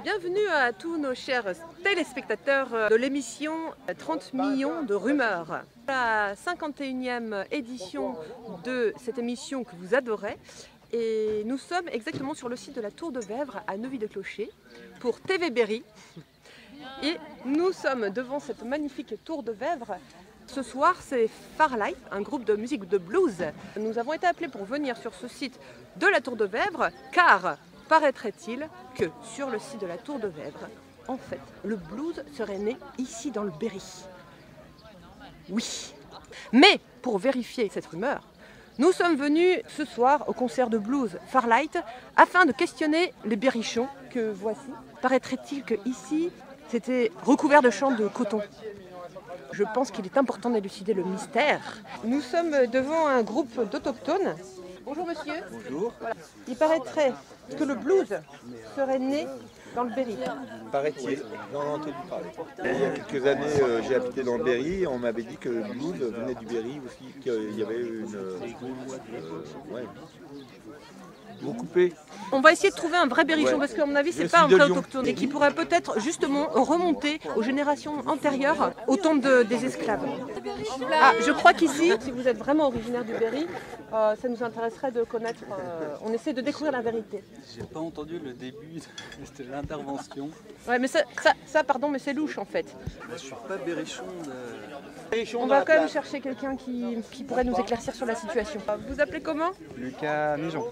Bienvenue à tous nos chers téléspectateurs de l'émission 30 millions de rumeurs. La 51e édition de cette émission que vous adorez. Et nous sommes exactement sur le site de la Tour de Vèvres à Neuvy-le-Clocher pour TV Berry. Et nous sommes devant cette magnifique Tour de Vèvres. Ce soir, c'est Farlight, un groupe de musique de blues. Nous avons été appelés pour venir sur ce site de la Tour de Vèvres car paraîtrait-il que sur le site de la Tour de Vèvres, en fait, le blues serait né ici dans le Berry. Oui. Mais pour vérifier cette rumeur, nous sommes venus ce soir au concert de blues Farlight afin de questionner les berrichons que voici. Paraîtrait-il que ici, c'était recouvert de champs de coton. Je pense qu'il est important d'élucider le mystère. Nous sommes devant un groupe d'autochtones. Bonjour monsieur. Bonjour. Voilà. Il paraîtrait que le blues serait né dans le Berry. Paraît-il, j'en ai entendu parler. Il y a quelques années, j'ai habité dans le Berry et on m'avait dit que le blues venait du Berry aussi, qu'il y avait une... Vous coupez. On va essayer de trouver un vrai berrichon parce qu'à mon avis c'est pas un vrai autochtone et qui pourrait peut-être justement remonter aux générations antérieures au temps des esclaves. Ah, je crois qu'ici, si vous êtes vraiment originaire du Berry, ça nous intéresserait de connaître, on essaie de découvrir la vérité. J'ai pas entendu le début de l'intervention. Ouais mais ça pardon mais c'est louche en fait. Je suis pas berrichon de... On va quand même chercher quelqu'un qui pourrait nous éclaircir sur la situation. Vous appelez comment? Lucas Mijon.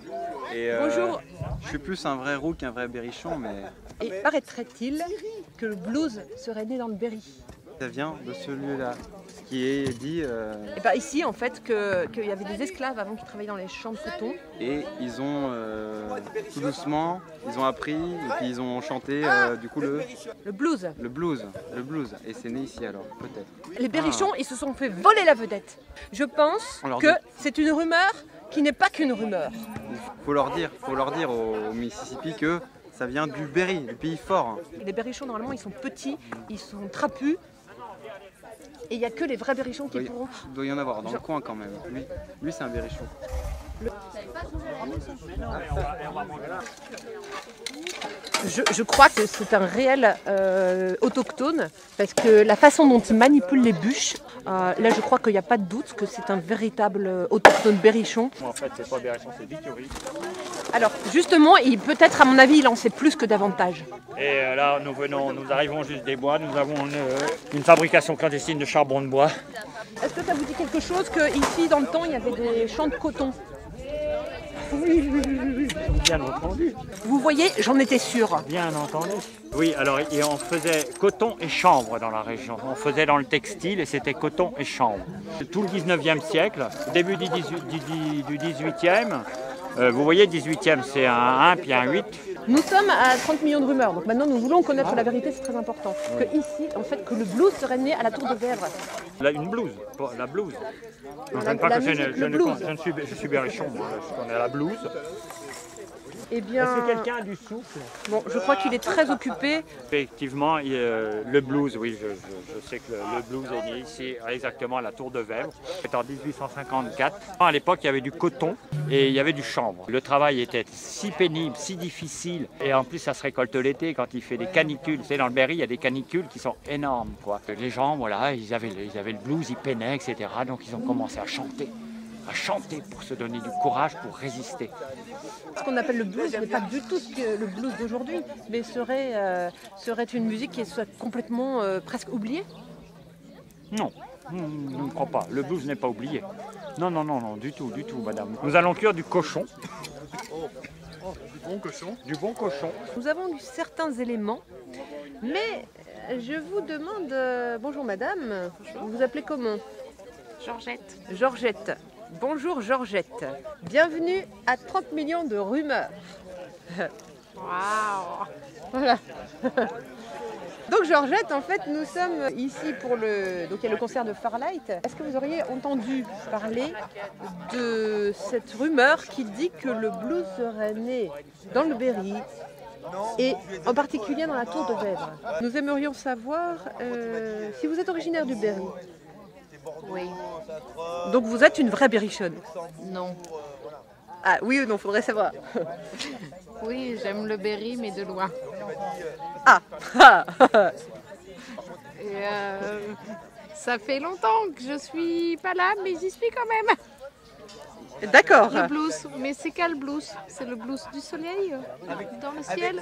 Et Bonjour. Je suis plus un vrai roux qu'un vrai berrichon, mais... Et paraîtrait-il que le blues serait né dans le Berry? Ça vient de ce lieu-là. Ce qui est dit... Et bien ici en fait qu'il y avait des esclaves avant qui travaillaient dans les champs de coton. Et ils ont, tout doucement, ils ont appris et puis ils ont chanté du coup le blues. Le blues. Et c'est né ici alors, peut-être. Les berrichons, ils se sont fait voler la vedette. Je pense que c'est une rumeur qui n'est pas qu'une rumeur. Faut leur dire au Mississippi que ça vient du Berry, le pays fort. Les berrichons, normalement, ils sont petits, ils sont trapus. Et il n'y a que les vrais berrichons qui pourront... Il doit y en avoir dans le coin quand même. Lui c'est un berrichon. Je crois que c'est un réel autochtone parce que la façon dont il manipule les bûches, là je crois qu'il n'y a pas de doute que c'est un véritable autochtone berrichon. En fait c'est pas berrichon, c'est Victory. Alors justement, peut-être à mon avis il en sait plus que davantage. Et là nous arrivons juste des bois, nous avons une fabrication clandestine de charbon de bois. Est-ce que ça vous dit quelque chose qu'ici dans le temps il y avait des champs de coton? Oui, bien entendu. Vous voyez, j'en étais sûre. Bien entendu. Oui, alors on faisait coton et chanvre dans la région. On faisait dans le textile et c'était coton et chanvre. Tout le 19e siècle, début du 18e, vous voyez, 18e c'est un 1 puis un 8. Nous sommes à 30 millions de rumeurs, donc maintenant nous voulons connaître la vérité, c'est très important. Que ici, en fait, que le blues serait né à la Tour de Vèvres. Une blouse, la blouse. Non, je suis berrichon, moi, je connais la blouse. Eh bien... Est-ce que quelqu'un a du souffle? Bon, je crois qu'il est très occupé. Effectivement, le blues, oui, je sais que le blues est né ici, exactement à la Tour de Vèvres. C'est en 1854. À l'époque, il y avait du coton et il y avait du chanvre. Le travail était si pénible, si difficile. Et en plus, ça se récolte l'été quand il fait des canicules. Vous savez, dans le Berry, il y a des canicules qui sont énormes, quoi. Les gens, voilà, ils avaient le blues, ils peinaient, etc. Donc, ils ont commencé à chanter pour se donner du courage, pour résister. Ce qu'on appelle le blues n'est pas du tout le blues d'aujourd'hui, mais serait une musique qui soit complètement presque oubliée? Non, je ne crois pas. Le blues n'est pas oublié. Non, du tout, madame. Nous allons cuire du cochon. Du bon cochon. Du bon cochon. Nous avons eu certains éléments, mais je vous demande... bonjour madame, vous vous appelez comment? Georgette. Georgette. Bonjour Georgette. Bienvenue à 30 millions de rumeurs. Waouh. Voilà. Donc Georgette, en fait, nous sommes ici pour donc il y a le concert de Farlight. Est-ce que vous auriez entendu parler de cette rumeur qui dit que le blues serait né dans le Berry et en particulier dans la Tour de Vèvres? Nous aimerions savoir si vous êtes originaire du Berry. Oui. Donc vous êtes une vraie berrichonne? Non. Ah oui ou non, faudrait savoir. Oui, j'aime le Berry, mais de loin. Ah. Et, ça fait longtemps que je suis pas là, mais j'y suis quand même. D'accord. Le blues, mais c'est quel blues? C'est le blues du soleil dans le ciel?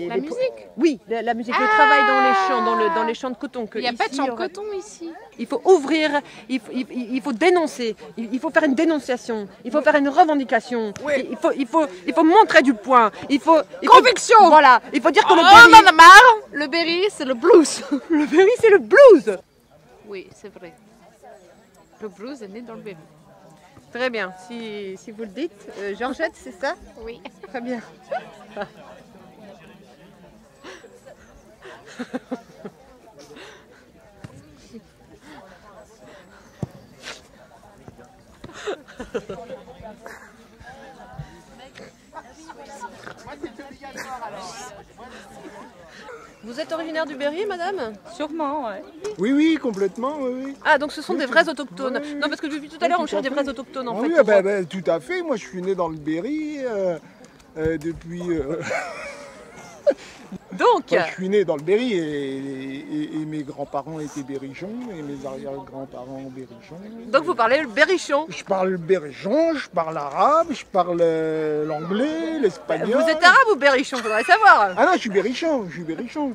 La musique? Oui, la musique, le travail dans les champs, dans les champs de coton. Il n'y a pas de champ de coton ici. Il faut ouvrir, il faut dénoncer, il faut faire une dénonciation, il faut faire une revendication, il faut montrer du poing, Conviction. Voilà, il faut dire que Oh, le on Berry, en a marre. Le Berry, c'est le blues. le Berry, c'est le blues. Oui, c'est vrai. Le blues est né dans le Berry. Très bien, si vous le dites. Georgette, c'est ça? Oui. Très bien. Vous êtes originaire du Berry, madame? Sûrement, ouais. Oui, oui, complètement, oui, oui. Ah, donc ce sont des vrais autochtones. Non, parce que depuis tout à l'heure, on cherche des vrais autochtones, en Ah fait. oui, pour- tout à fait. Moi, je suis né dans le Berry depuis. Donc, Moi, je suis né dans le Berry et mes grands-parents étaient berrichons et mes arrière-grands-parents berrichons. donc vous parlez le berrichon. Je parle berrichon, je parle arabe, je parle l'anglais, l'espagnol. Vous êtes arabe ou berrichon, faudrait savoir. Ah non, je suis berrichon, je suis berrichon.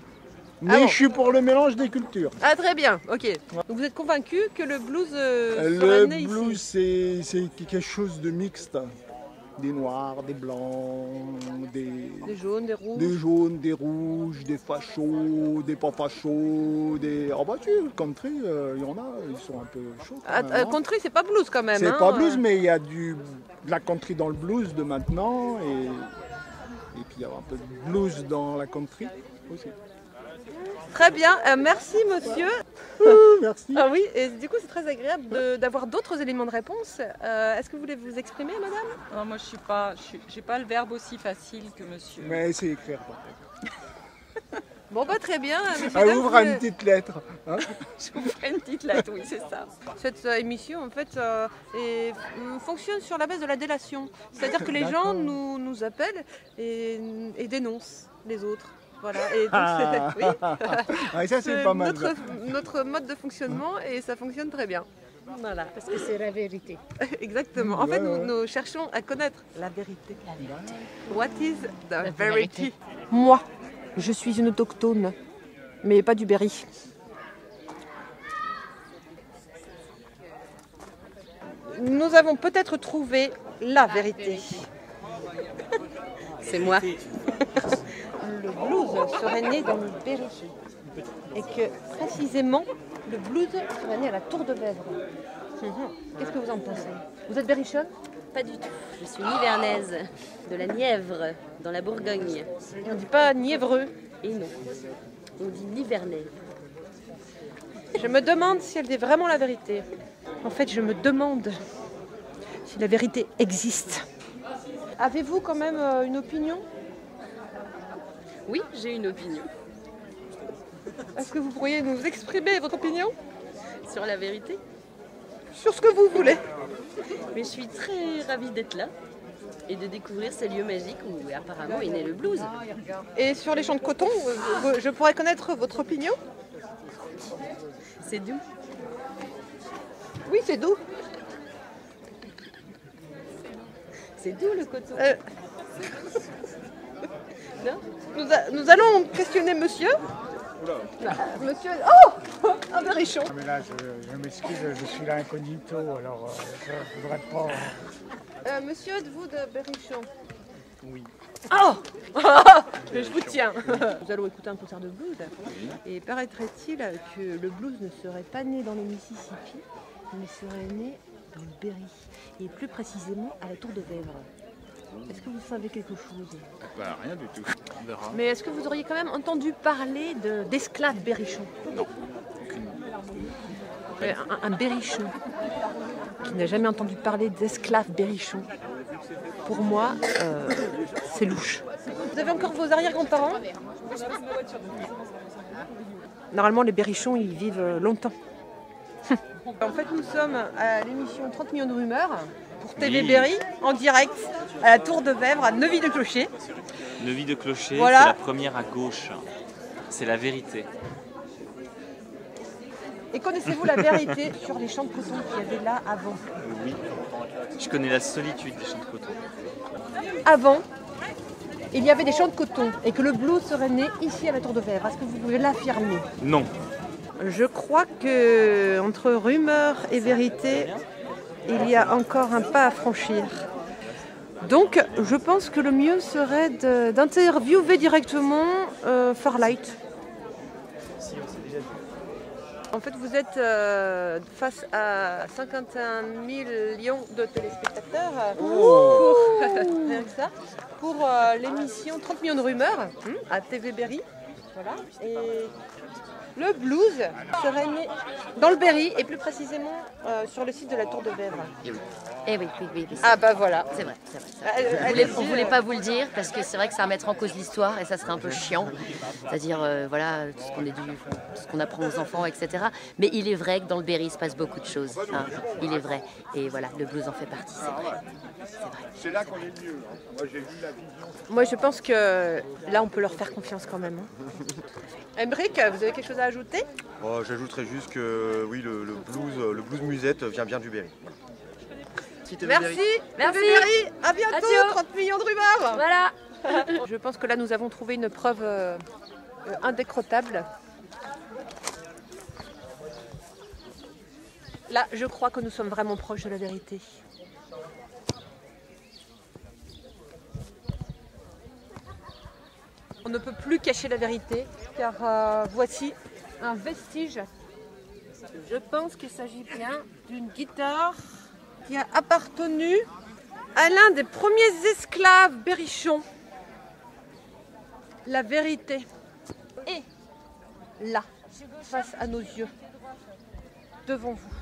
Mais Ah bon. je suis pour le mélange des cultures. Ah, très bien, ok. Donc vous êtes convaincu que le blues serait Le né blues, ici? c'est quelque chose de mixte. Des noirs, des blancs, Des jaunes, des rouges. des jaunes, des rouges, des fachos, des pas fachos, des... Ah bah tu, le country, il y en a, ils sont un peu chauds quand Ah, même, hein. country, c'est pas blues quand même. C'est hein. pas blues, mais il y a de la country dans le blues de maintenant, et puis il y a un peu de blues dans la country aussi. Très bien, merci monsieur. Merci. Ah oui, et du coup c'est très agréable d'avoir d'autres éléments de réponse. Est-ce que vous voulez vous exprimer, madame? Non, moi, j'ai pas le verbe aussi facile que monsieur. Mais c'est écrire par contre. Bon bah très bien. messieurs, Ah, dames, ouvre vous- une petite lettre. Hein. Je vous ferai une petite lettre, oui, c'est ça. Cette émission en fait fonctionne sur la base de la délation. C'est-à-dire que les gens nous appellent et dénoncent les autres. Voilà. Et donc, oui, Ah, ça c'est pas mal. ça. notre mode de fonctionnement et ça fonctionne très bien. Voilà. Parce que c'est la vérité. Exactement. En fait, Ouais, ouais. nous cherchons à connaître la vérité. What is the La verity? vérité. Moi, je suis une autochtone, mais pas du Berry. Nous avons peut-être trouvé la vérité. C'est moi. Le blues serait né dans le Berry. Et que précisément, le blues serait né à la Tour de Vèvre. Qu'est-ce que vous en pensez? Vous êtes berrichonne? Pas du tout. Je suis nivernaise, de la Nièvre, dans la Bourgogne. Et on ne dit pas niévreux. Et non, on dit nivernais. Je me demande si elle dit vraiment la vérité. En fait, je me demande si la vérité existe. Avez-vous quand même une opinion? Oui, j'ai une opinion Est-ce que vous pourriez nous exprimer votre opinion sur la vérité. sur ce que vous voulez? Mais je suis très ravie d'être là et de découvrir ces lieux magiques où apparemment est né le blues. Et sur les champs de coton, je pourrais connaître votre opinion? C'est doux. Oui, c'est doux. C'est doux le coton. Non? Nous allons questionner monsieur. Monsieur... Oh, un berrichon. Mais là, je m'excuse, je suis là incognito, alors je ne voudrais pas... Monsieur, êtes-vous de Berrichon? Oui. Oh je vous tiens. Nous allons écouter un concert de blues. Et paraîtrait-il que le blues ne serait pas né dans le Mississippi, mais serait né dans le Berry. Et plus précisément à la Tour de Vèvre. Est-ce que vous savez quelque chose? Bah, rien du tout. On verra. Mais est-ce que vous auriez quand même entendu parler d'esclaves berrichons? Non. Un berrichon qui n'a jamais entendu parler d'esclaves berrichons, pour moi, c'est louche. Vous avez encore vos arrière-grands-parents? Normalement, les berrichons, ils vivent longtemps. En fait, nous sommes à l'émission 30 millions de rumeurs. pour TV Berry, en direct, à la Tour de Vèvres, à Neuville-de-Clocher. Neuville-de-Clocher, Voilà. c'est la première à gauche. C'est la vérité. Et connaissez-vous la vérité sur les champs de coton qu'il y avait là avant? Oui. Je connais la solitude des champs de coton. Avant, il y avait des champs de coton et que le blues serait né ici à la Tour de Vèvres. Est-ce que vous pouvez l'affirmer? Non. Je crois que entre rumeur et vérité, il y a encore un pas à franchir. Donc, je pense que le mieux serait d'interviewer directement Farlight. En fait, vous êtes face à 51 millions de téléspectateurs rien que ça, pour l'émission 30 millions de rumeurs à TV Berry. Voilà. Et le blues serait né dans le Berry et plus précisément sur le site de la Tour de Vèvres. Eh oui. Ah bah voilà. C'est vrai. On voulait pas vous le dire parce que c'est vrai que ça va mettre en cause l'histoire et ça serait un peu chiant. C'est-à-dire, voilà, tout ce qu'on apprend aux enfants, etc. Mais il est vrai que dans le Berry, il se passe beaucoup de choses. Hein. Il est vrai. Et voilà, le blues en fait partie, c'est vrai. C'est là qu'on est le mieux. Moi, j'ai vu la vision. Moi, je pense que là, on peut leur faire confiance quand même. Emric, vous avez quelque chose à ajouter? J'ajouterais juste que oui, le blues musette vient bien du Berry. Voilà. Merci. Merci. Berry. À bientôt. Adieu. 30 millions de rumeurs. Voilà. Je pense que là, nous avons trouvé une preuve indécrottable. Là, je crois que nous sommes vraiment proches de la vérité. On ne peut plus cacher la vérité, car voici un vestige. Je pense qu'il s'agit bien d'une guitare qui a appartenu à l'un des premiers esclaves berrichons. La vérité est là, face à nos yeux, devant vous.